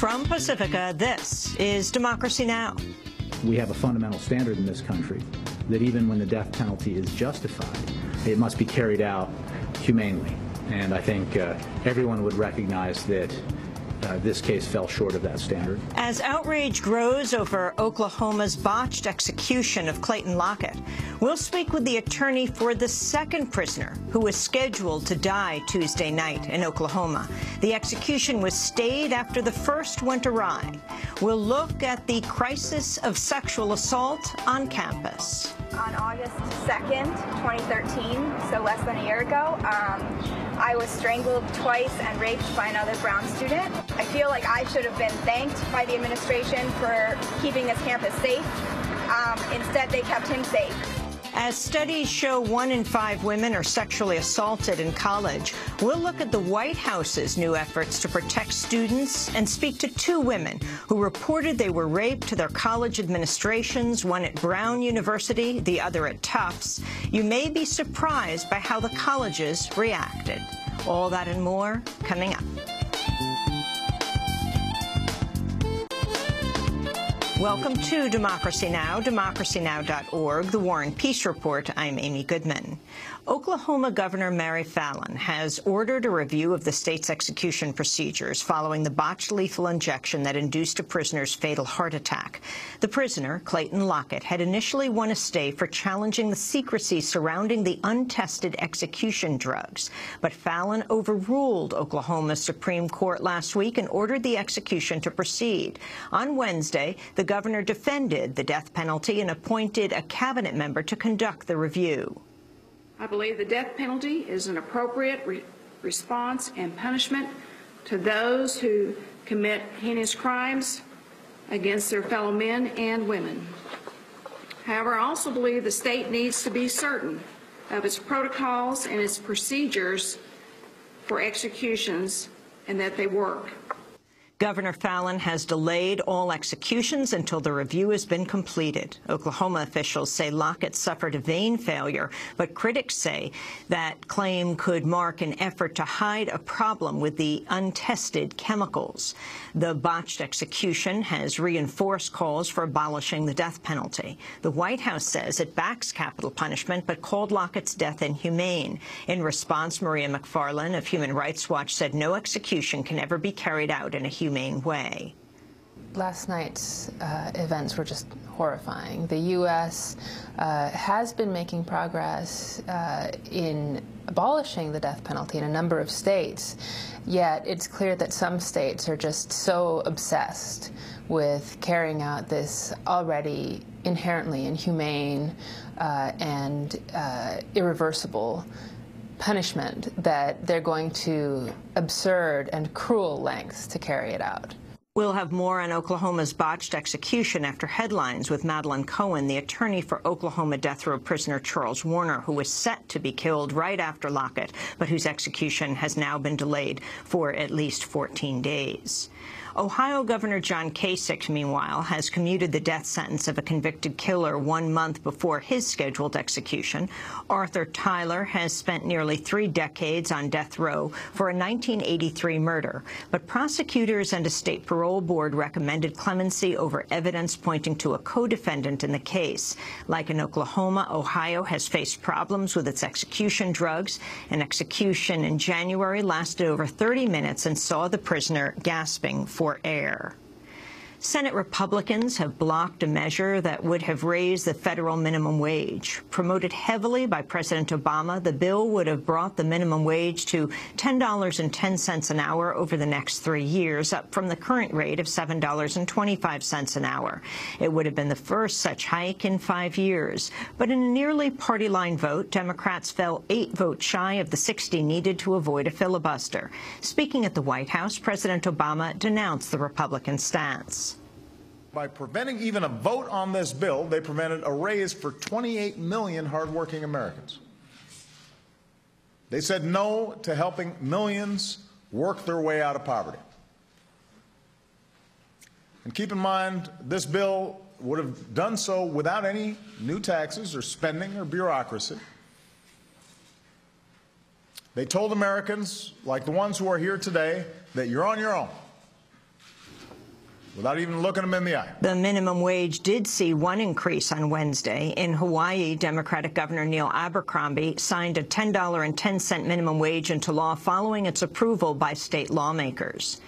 From Pacifica, this is Democracy Now! We have a fundamental standard in this country that even when the death penalty is justified, it must be carried out humanely. And I think everyone would recognize that this case fell short of that standard. As outrage grows over Oklahoma's botched execution of Clayton Lockett, we'll speak with the attorney for the second prisoner who was scheduled to die Tuesday night in Oklahoma. The execution was stayed after the first went awry. We'll look at the crisis of sexual assault on campus. On August 2nd, 2013, so less than a year ago, I was strangled twice and raped by another Brown student. I feel like I should have been thanked by the administration for keeping this campus safe. Instead, they kept him safe. As studies show 1 in 5 women are sexually assaulted in college, we'll look at the White House's new efforts to protect students and speak to 2 women who reported they were raped to their college administrations, one at Brown University, the other at Tufts. You may be surprised by how the colleges reacted. All that and more coming up. Welcome to Democracy Now!, democracynow.org, the War and Peace Report. I'm Amy Goodman. Oklahoma Governor Mary Palin has ordered a review of the state's execution procedures following the botched lethal injection that induced a prisoner's fatal heart attack. The prisoner, Clayton Lockett, had initially won a stay for challenging the secrecy surrounding the untested execution drugs. But Palin overruled Oklahoma's Supreme Court last week and ordered the execution to proceed. On Wednesday, the governor defended the death penalty and appointed a cabinet member to conduct the review. I believe the death penalty is an appropriate response and punishment to those who commit heinous crimes against their fellow men and women. However, I also believe the state needs to be certain of its protocols and its procedures for executions and that they work. Governor Palin has delayed all executions until the review has been completed. Oklahoma officials say Lockett suffered a vein failure, but critics say that claim could mark an effort to hide a problem with the untested chemicals. The botched execution has reinforced calls for abolishing the death penalty. The White House says it backs capital punishment, but called Lockett's death inhumane. In response, Maria McFarland of Human Rights Watch said no execution can ever be carried out in a humane way. Last night's events were just horrifying. The U.S. Has been making progress in abolishing the death penalty in a number of states, yet it's clear that some states are just so obsessed with carrying out this already inherently inhumane and irreversible punishment that they're going to absurd and cruel lengths to carry it out. We'll have more on Oklahoma's botched execution after headlines with Madeleine Cohen, the attorney for Oklahoma death row prisoner Charles Warner, who was set to be killed right after Lockett, but whose execution has now been delayed for at least 14 days. Ohio Governor John Kasich, meanwhile, has commuted the death sentence of a convicted killer 1 month before his scheduled execution. Arthur Tyler has spent nearly 3 decades on death row for a 1983 murder, but prosecutors and a state parole board recommended clemency over evidence pointing to a co-defendant in the case. Like in Oklahoma, Ohio has faced problems with its execution drugs. An execution in January lasted over 30 minutes and saw the prisoner gasping for air. Senate Republicans have blocked a measure that would have raised the federal minimum wage. Promoted heavily by President Obama, the bill would have brought the minimum wage to $10.10 an hour over the next 3 years, up from the current rate of $7.25 an hour. It would have been the first such hike in 5 years. But in a nearly party-line vote, Democrats fell 8 votes shy of the 60 needed to avoid a filibuster. Speaking at the White House, President Obama denounced the Republican stance. By preventing even a vote on this bill, they prevented a raise for 28 million hardworking Americans. They said no to helping millions work their way out of poverty. And keep in mind, this bill would have done so without any new taxes or spending or bureaucracy. They told Americans, like the ones who are here today, that you're on your own. without even looking them in the eye. The minimum wage did see one increase on Wednesday. In Hawaii, Democratic Governor Neil Abercrombie signed a $10.10 minimum wage into law following its approval by state lawmakers.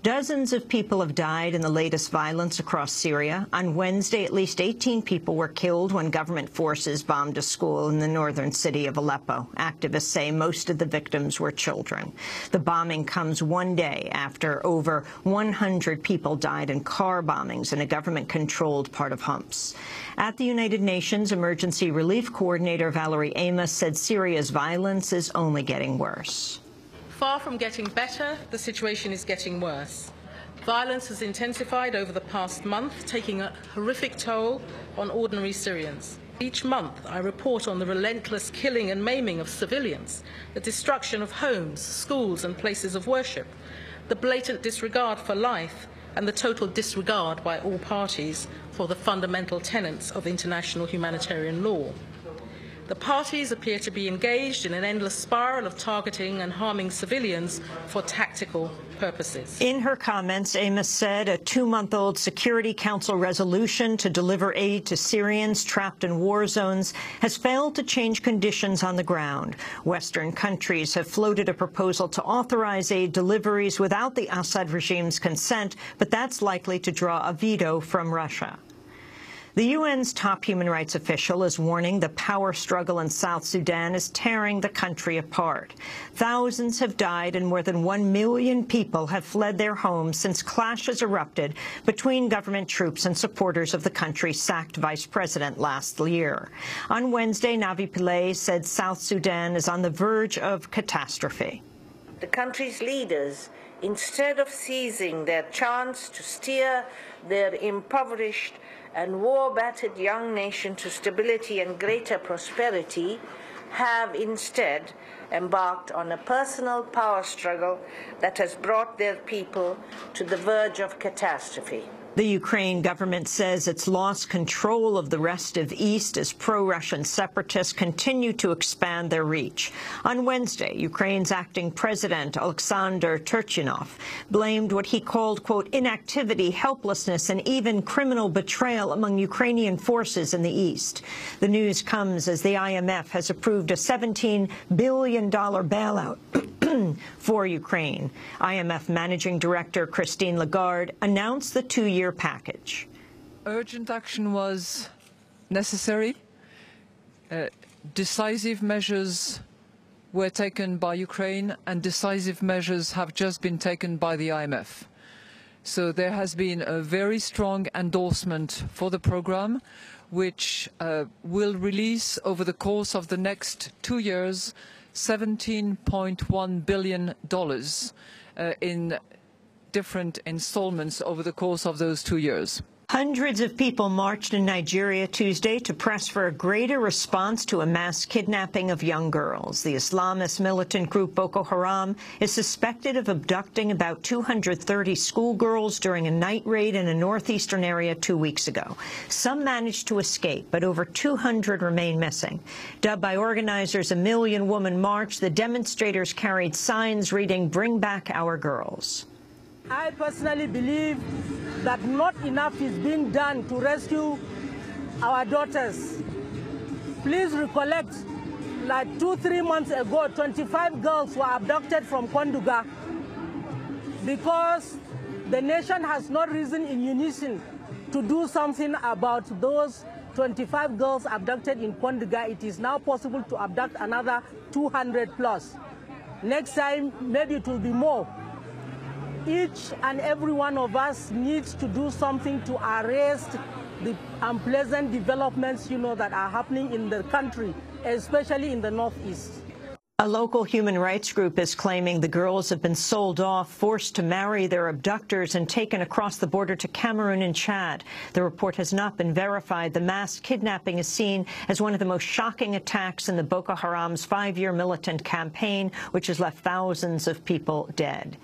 Dozens of people have died in the latest violence across Syria. On Wednesday, at least 18 people were killed when government forces bombed a school in the northern city of Aleppo. Activists say most of the victims were children. The bombing comes one day after over 100 people died in car bombings in a government-controlled part of Homs. At the United Nations, Emergency Relief Coordinator Valerie Amos said Syria's violence is only getting worse. Far from getting better, the situation is getting worse. Violence has intensified over the past month, taking a horrific toll on ordinary Syrians. Each month, I report on the relentless killing and maiming of civilians, the destruction of homes, schools, and places of worship, the blatant disregard for life, and the total disregard by all parties for the fundamental tenets of international humanitarian law. The parties appear to be engaged in an endless spiral of targeting and harming civilians for tactical purposes. In her comments, Amos said a 2-month-old Security Council resolution to deliver aid to Syrians trapped in war zones has failed to change conditions on the ground. Western countries have floated a proposal to authorize aid deliveries without the Assad regime's consent, but that's likely to draw a veto from Russia. The UN's top human rights official is warning the power struggle in South Sudan is tearing the country apart. Thousands have died and more than 1 million people have fled their homes since clashes erupted between government troops and supporters of the country's sacked vice president last year. On Wednesday, Navi Pillay said South Sudan is on the verge of catastrophe. The country's leaders, instead of seizing their chance to steer their impoverished and war-battered young nation to stability and greater prosperity, have instead embarked on a personal power struggle that has brought their people to the verge of catastrophe. The Ukraine government says it's lost control of the rest of East as pro-Russian separatists continue to expand their reach. On Wednesday, Ukraine's acting president, Alexander Turchinov, blamed what he called, quote, inactivity, helplessness, and even criminal betrayal among Ukrainian forces in the East. The news comes as the IMF has approved a $17 billion bailout for Ukraine. IMF Managing Director Christine Lagarde announced the 2-year package. Urgent action was necessary. Decisive measures were taken by Ukraine, and decisive measures have just been taken by the IMF. So there has been a very strong endorsement for the program, which will release over the course of the next 2 years $17.1 billion in different installments over the course of those 2 years. Hundreds of people marched in Nigeria Tuesday to press for a greater response to a mass kidnapping of young girls. The Islamist militant group Boko Haram is suspected of abducting about 230 schoolgirls during a night raid in a northeastern area 2 weeks ago. Some managed to escape, but over 200 remain missing. Dubbed by organizers a Million Woman March, the demonstrators carried signs reading, "Bring back our girls." I personally believe that not enough is being done to rescue our daughters. Please recollect, like 2-3 months ago, 25 girls were abducted from Kwanduga because the nation has not risen in unison to do something about those 25 girls abducted in Kwanduga. It is now possible to abduct another 200 plus. Next time, maybe it will be more. Each and every one of us needs to do something to arrest the unpleasant developments, that are happening in the country, especially in the Northeast. A local human rights group is claiming the girls have been sold off, forced to marry their abductors, and taken across the border to Cameroon and Chad. The report has not been verified. The mass kidnapping is seen as one of the most shocking attacks in the Boko Haram's 5-year militant campaign, which has left thousands of people dead.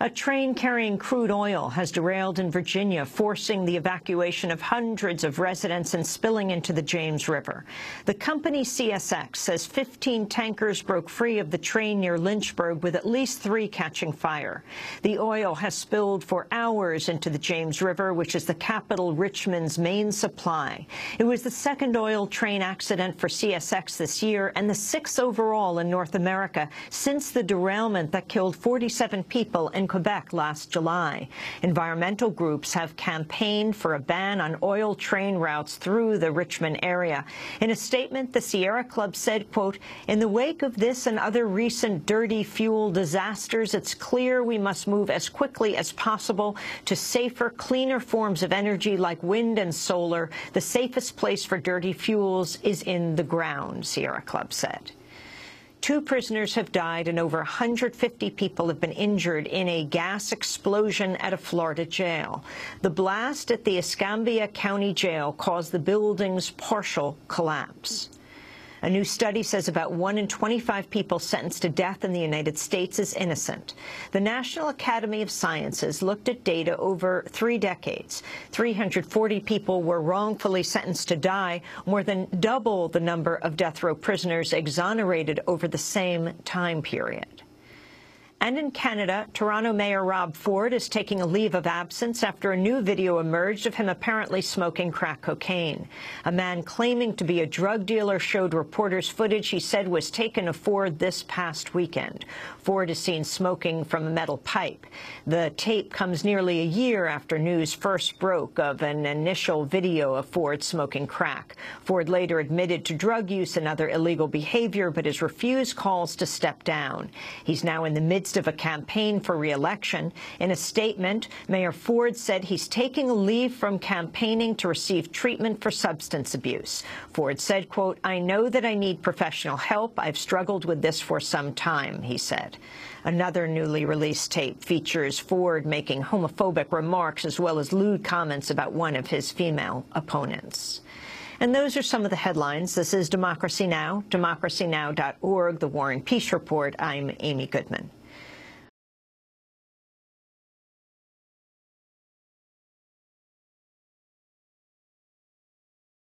A train carrying crude oil has derailed in Virginia, forcing the evacuation of hundreds of residents and spilling into the James River. The company CSX says 15 tankers broke free of the train near Lynchburg, with at least 3 catching fire. The oil has spilled for hours into the James River, which is the capital Richmond's main supply. It was the second oil train accident for CSX this year and the 6th overall in North America since the derailment that killed 47 people in Quebec last July. Environmental groups have campaigned for a ban on oil train routes through the Richmond area. In a statement, the Sierra Club said, quote, "In the wake of this and other recent dirty fuel disasters, it's clear we must move as quickly as possible to safer, cleaner forms of energy like wind and solar. The safest place for dirty fuels is in the ground," Sierra Club said. 2 prisoners have died and over 150 people have been injured in a gas explosion at a Florida jail. The blast at the Escambia County Jail caused the building's partial collapse. A new study says about 1 in 25 people sentenced to death in the United States is innocent. The National Academy of Sciences looked at data over 3 decades. 340 people were wrongfully sentenced to die, more than double the number of death row prisoners exonerated over the same time period. And in Canada, Toronto Mayor Rob Ford is taking a leave of absence after a new video emerged of him apparently smoking crack cocaine. A man claiming to be a drug dealer showed reporters footage he said was taken of Ford this past weekend. Ford is seen smoking from a metal pipe. The tape comes nearly a year after news first broke of an initial video of Ford smoking crack. Ford later admitted to drug use and other illegal behavior, but has refused calls to step down. He's now in the midst of a campaign for re-election. In a statement, Mayor Ford said he's taking a leave from campaigning to receive treatment for substance abuse. Ford said, quote, "I know that I need professional help. I've struggled with this for some time," he said. Another newly released tape features Ford making homophobic remarks as well as lewd comments about one of his female opponents. And those are some of the headlines. This is Democracy Now!, democracynow.org, The War and Peace Report. I'm Amy Goodman.